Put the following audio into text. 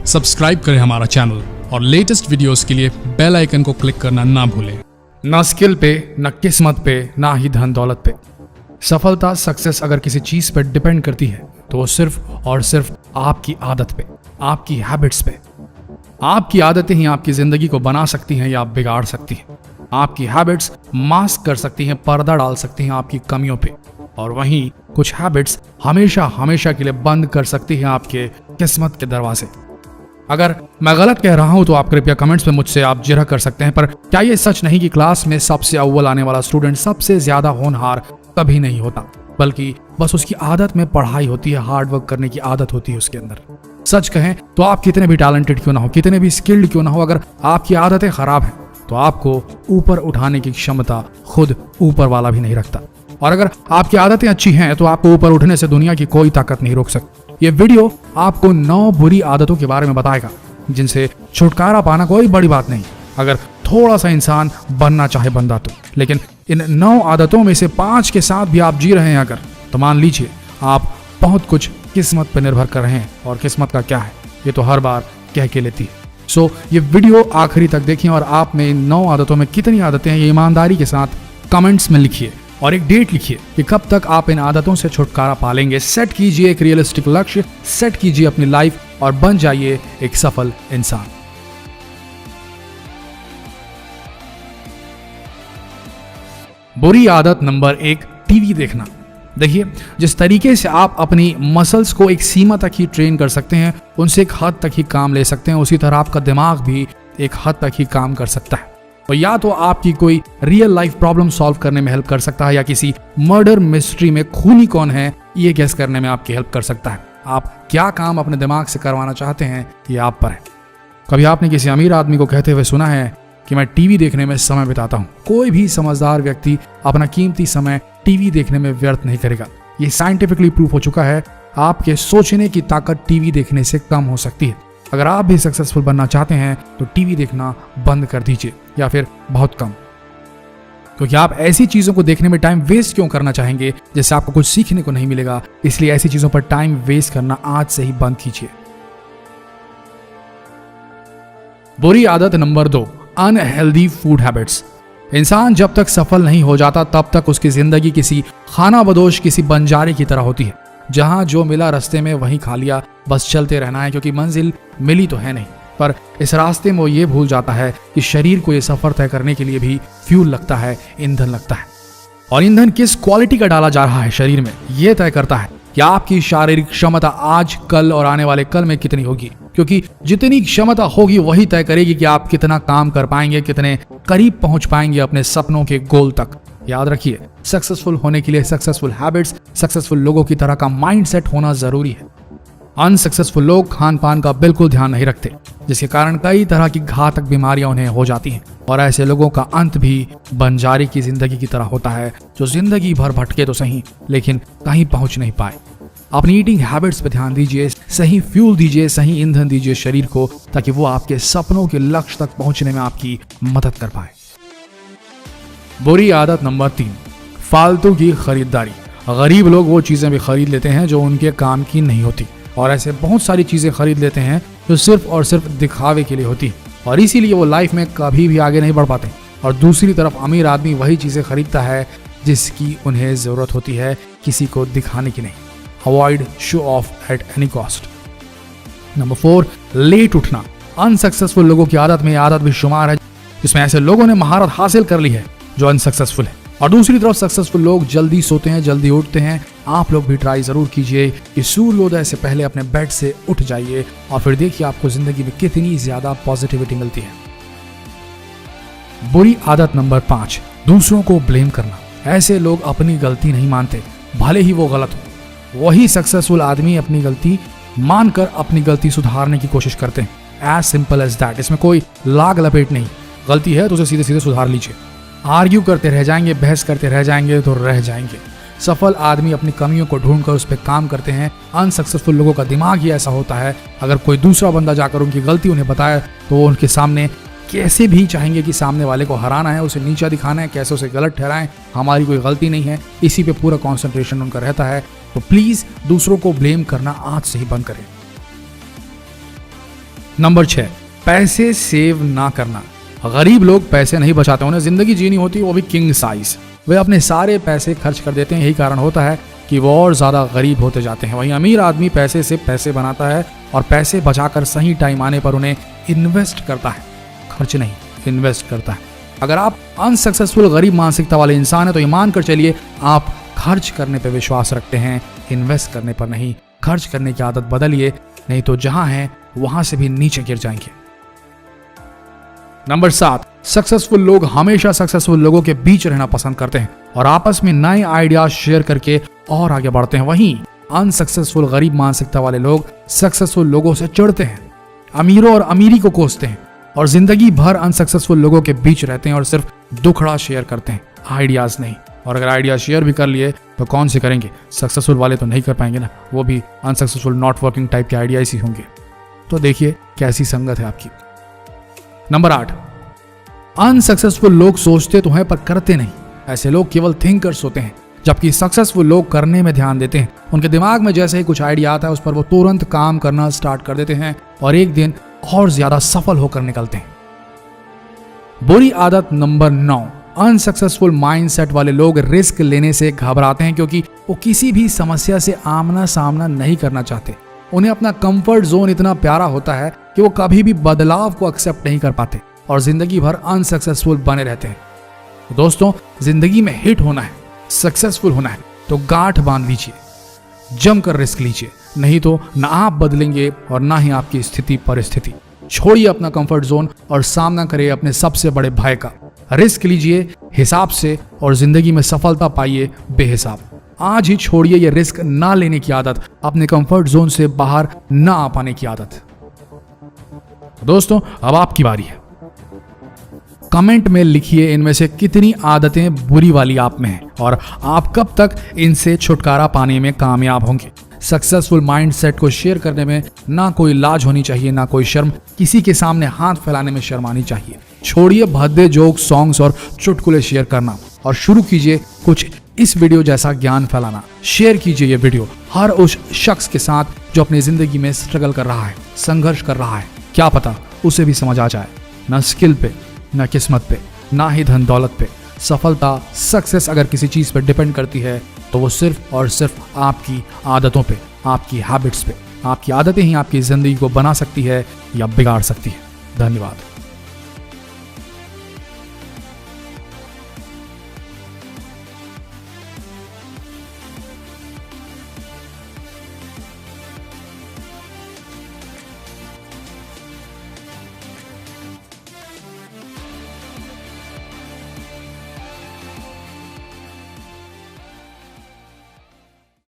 Subscribe करें हमारा channel और लेटेस्ट वीडियोस के लिए बेल आइकन को क्लिक करना ना भूलें। ना स्किल पे, ना किस्मत पे, ना ही धन दौलत पे। सफलता, सक्सेस अगर किसी चीज पे डिपेंड करती है तो वो सिर्फ और सिर्फ आपकी आदत पे, आपकी हैबिट्स पे। आपकी आदतें ही आपकी जिंदगी को बना सकती हैं या बिगाड़ सकती हैं। आपकी हैबिट्स मास्क कर सकती हैं, पर्दा डाल सकती हैं आपकी कमियों पे, और वहीं कुछ हैबिट्स हमेशा हमेशा के लिए बंद कर सकती हैं आपके किस्मत के दरवाजे। अगर मैं गलत कह रहा हूं तो आप कृपया कमेंट्स में मुझसे आप जिरह कर सकते हैं, पर क्या ये सच नहीं कि क्लास में सबसे अव्वल आने वाला स्टूडेंट सबसे ज्यादा होनहार कभी नहीं होता, बल्कि बस उसकी आदत में पढ़ाई होती है, हार्ड वर्क करने की आदत होती है उसके अंदर। सच कहें तो आप कितने भी टैलेंटेड क्यों ना हो, कितने भी स्किल्ड क्यों ना हो, अगर आपकी आदतें खराब हैं तो आपको ऊपर उठाने की क्षमता खुद ऊपर वाला भी नहीं रखता। और अगर आपकी आदतें अच्छी हैं तो आपको ऊपर उठने से दुनिया की कोई ताकत नहीं रोक सकती। ये वीडियो आपको 9 बुरी आदतों के बारे में बताएगा जिनसे छुटकारा पाना कोई बड़ी बात नहीं, अगर थोड़ा सा इंसान बनना चाहे बंदा तो। लेकिन इन 9 आदतों में से 5 के साथ भी आप जी रहे हैं अगर, तो मान लीजिए आप बहुत कुछ किस्मत पर निर्भर कर रहे हैं, और किस्मत का क्या है ये तो हर बार कह के लेती है। सो ये वीडियो आखिरी तक देखें और आप में इन 9 आदतों में कितनी आदतें हैं ये ईमानदारी के साथ कमेंट्स में लिखिए, और एक डेट लिखिए कि कब तक आप इन आदतों से छुटकारा पालेंगे। सेट कीजिए एक रियलिस्टिक लक्ष्य, सेट कीजिए अपनी लाइफ और बन जाइए एक सफल इंसान। बुरी आदत नंबर 1, टीवी देखना। देखिए, जिस तरीके से आप अपनी मसल्स को एक सीमा तक ही ट्रेन कर सकते हैं, उनसे एक हद तक ही काम ले सकते हैं, उसी तरह आपका दिमाग भी एक हद तक ही काम कर सकता है। और या तो आपकी कोई रियल लाइफ प्रॉब्लम सॉल्व करने में हेल्प कर सकता है, या किसी मर्डर मिस्ट्री में खूनी कौन है ये गेस करने में आपकी हेल्प कर सकता है। आप क्या काम अपने दिमाग से करवाना चाहते हैं ये आप पर है। कभी आपने किसी अमीर आदमी को कहते हुए सुना है कि मैं टीवी देखने में समय बिताता हूं? कोई भी समझदार व्यक्ति अपना कीमती समय टीवी देखने में व्यर्थ नहीं करेगा। ये साइंटिफिकली प्रूफ हो चुका है। आपके सोचने की ताकत टीवी देखने से कम हो सकती है। अगर आप भी सक्सेसफुल बनना चाहते हैं तो टीवी देखना बंद कर दीजिए, या फिर बहुत कम, क्योंकि आप ऐसी चीजों को देखने में टाइम वेस्ट क्यों करना चाहेंगे जिससे आपको कुछ सीखने को नहीं मिलेगा। इसलिए ऐसी चीजों पर टाइम वेस्ट करना आज से ही बंद कीजिए। बुरी आदत नंबर 2, अनहेल्दी फूड हैबिट्स। इंसान जब तक सफल नहीं हो जाता तब तक उसकी जिंदगी किसी खाना बदोश, किसी बंजारे की तरह होती है, जहां जो मिला रास्ते में वहीं खा लिया, बस चलते रहना है, क्योंकि मंजिल मिली तो है नहीं। पर इस रास्ते में वो ये भूल जाता है कि शरीर को ये सफर तय करने के लिए भी फ्यूल लगता है, ईंधन लगता है। और ईंधन किस क्वालिटी का डाला जा रहा है शरीर में ये तय करता है कि आपकी शारीरिक क्षमता आज, कल और आने वाले कल में कितनी होगी। क्योंकि जितनी क्षमता होगी वही तय करेगी कि आप कितना काम कर पाएंगे, कितने करीब पहुंच पाएंगे अपने सपनों के गोल तक। याद रखिए, सक्सेसफुल होने के लिए सक्सेसफुल हैबिट्स, सक्सेसफुल लोगों की तरह का माइंडसेट होना जरूरी है। अनसक्सेसफुल लोग खान पान का बिल्कुल ध्यान नहीं रखते, जिसके कारण कई तरह की घातक बीमारियां उन्हें हो जाती हैं। और ऐसे लोगों का अंत भी बंजारे की जिंदगी की तरह होता है, जो जिंदगी भर भटके तो सही लेकिन कहीं पहुंच नहीं पाए। अपनी ईटिंग हैबिट्स पर ध्यान दीजिए, सही फ्यूल दीजिए, सही ईंधन दीजिए शरीर को, ताकि वो आपके सपनों के लक्ष्य तक पहुंचने में आपकी मदद कर पाए। बुरी आदत नंबर 3, फालतू की खरीदारी। गरीब लोग वो चीजें भी खरीद लेते हैं जो उनके काम की नहीं होती, और ऐसे बहुत सारी चीजें खरीद लेते हैं जो सिर्फ और सिर्फ दिखावे के लिए होती है, और इसीलिए वो लाइफ में कभी भी आगे नहीं बढ़ पाते। और दूसरी तरफ अमीर आदमी वही चीजें खरीदता है जिसकी उन्हें जरूरत होती है, किसी को दिखाने की नहीं। Avoid show off at any cost. Number 4, late उठना। अनसक्सेसफुल लोगों की आदत में आदत भी शुमार है, जिसमें ऐसे लोगों ने महारत हासिल कर ली है जो अनसक्सेसफुल है। और दूसरी तरफ सक्सेसफुल लोग जल्दी सोते हैं, जल्दी उठते हैं। आप लोग भी ट्राई जरूर कीजिए कि सूर्योदय से पहले अपने बेड से उठ जाइए, और फिर देखिए आपको जिंदगी में कितनी ज्यादा पॉजिटिविटी मिलती है। बुरी आदत नंबर 5, दूसरों को ब्लेम करना। ऐसे लोग अपनी गलती नहीं मानते, भले ही वो गलत हो। वही सक्सेसफुल आदमी अपनी गलती मानकर अपनी गलती सुधारने की कोशिश करते हैं। As simple as that. इसमें कोई लाग लपेट नहीं। गलती है तो उसे सीधे सीधे सुधार लीजिए। आर्ग्यू करते रह जाएंगे, बहस करते रह जाएंगे तो रह जाएंगे। सफल आदमी अपनी कमियों को ढूंढकर उस पर काम करते हैं। अनसक्सेसफुल लोगों का दिमाग ही ऐसा होता है, अगर कोई दूसरा बंदा जाकर उनकी गलती उन्हें बताए तो वो उनके सामने कैसे भी चाहेंगे कि सामने वाले को हराना है, उसे नीचा दिखाना है, कैसे उसे गलत ठहराएं, हमारी कोई गलती नहीं है, इसी पे पूरा कंसंट्रेशन उनका रहता है। तो प्लीज दूसरों को ब्लेम करना आज से ही बंद करें। नंबर 6, पैसे सेव ना करना। गरीब लोग पैसे नहीं बचाते, उन्हें जिंदगी जीनी होती है, वो भी किंग साइज। वे अपने सारे पैसे खर्च कर देते हैं, यही कारण होता है कि वो और ज्यादा गरीब होते जाते हैं। वहीं अमीर आदमी पैसे से पैसे बनाता है और पैसे बचाकर सही टाइम आने पर उन्हें इन्वेस्ट करता है, खर्च नहीं, इन्वेस्ट करता है। अगर आप अनसक्सेसफुल गरीब मानसिकता वाले इंसान हैं तो ये मानकर चलिए आप खर्च करने पर विश्वास रखते हैं, इन्वेस्ट करने पर नहीं। खर्च करने की आदत बदलिए, नहीं तो जहां हैं वहां से भी नीचे गिर जाएंगे। नंबर 7, सक्सेसफुल लोग हमेशा सक्सेसफुल लोगों के बीच रहना पसंद करते हैं और आपस में नए आइडियाज शेयर करके और आगे बढ़ते हैं। वहीं अनसक्सेसफुल गरीब मानसिकता वाले लोग सक्सेसफुल लोगों से चिढ़ते हैं, अमीरों और अमीरी को कोसते हैं और जिंदगी भर अनसक्सेसफुल लोगों के बीच रहते हैं और सिर्फ दुखड़ा शेयर करते हैं, आइडियाज नहीं। और अगर आइडिया शेयर भी कर लिए तो कौन से करेंगे, सक्सेसफुल वाले तो नहीं कर पाएंगे ना, वो भी अनसक्सेसफुल नॉट वर्किंग टाइप के आइडियाज ही होंगे। तो देखिए कैसी संगत है आपकी। नंबर 8, अनसक्सेसफुल लोग सोचते तो हैं पर करते नहीं। ऐसे लोग केवल थिंकर्स होते हैं, जबकि सक्सेसफुल लोग करने में ध्यान देते हैं। उनके दिमाग में जैसे ही कुछ आइडिया आता है उस पर वो तुरंत काम करना स्टार्ट कर देते हैं और एक दिन और ज्यादा सफल होकर निकलते हैं। बुरी आदत नंबर 9, अनसक्सेसफुल माइंडसेट वाले लोग रिस्क लेने से घबराते हैं क्योंकि वो किसी भी समस्या से आमना सामना नहीं करना चाहते। उन्हें अपना कंफर्ट जोन इतना प्यारा होता है कि वो कभी भी बदलाव को एक्सेप्ट नहीं कर पाते और जिंदगी भर अनसक्सेसफुल बने रहते हैं। तो दोस्तों, जिंदगी में हिट होना है, सक्सेसफुल होना है तो गांठ बांध लीजिए, जमकर रिस्क लीजिए, नहीं तो ना आप बदलेंगे और ना ही आपकी स्थिति परिस्थिति। छोड़िए अपना कंफर्ट जोन और सामना करिए अपने सबसे बड़े भय का। रिस्क लीजिए हिसाब से और जिंदगी में सफलता पाइए बेहिसाब। आज ही छोड़िए ये रिस्क ना लेने की आदत, अपने कंफर्ट जोन से बाहर ना आ पाने की आदत। दोस्तों, अब आपकी बारी है। कमेंट में लिखिए इनमें से कितनी आदतें बुरी वाली आप में हैं और आप कब तक इनसे छुटकारा पाने में कामयाब होंगे। सक्सेसफुल माइंडसेट को शेयर करने में ना कोई लाज होनी चाहिए, ना कोई शर्म, किसी के सामने हाथ फैलाने में शर्म आनी चाहिए। छोड़िए भद्दे जोक, सॉन्ग्स और चुटकुले शेयर करना और शुरू कीजिए कुछ इस वीडियो जैसा ज्ञान फैलाना। शेयर कीजिए ये वीडियो हर उस शख्स के साथ जो अपनी जिंदगी में स्ट्रगल कर रहा है, संघर्ष कर रहा है। क्या पता उसे भी समझ आ जाए। ना स्किल पे, ना किस्मत पे, ना ही धन दौलत पे। सफलता, सक्सेस अगर किसी चीज पर डिपेंड करती है तो वो सिर्फ और सिर्फ आपकी आदतों पे, आपकी हैबिट्स पे। आपकी आदतें ही आपकी जिंदगी को बना सकती है या बिगाड़ सकती है। धन्यवाद।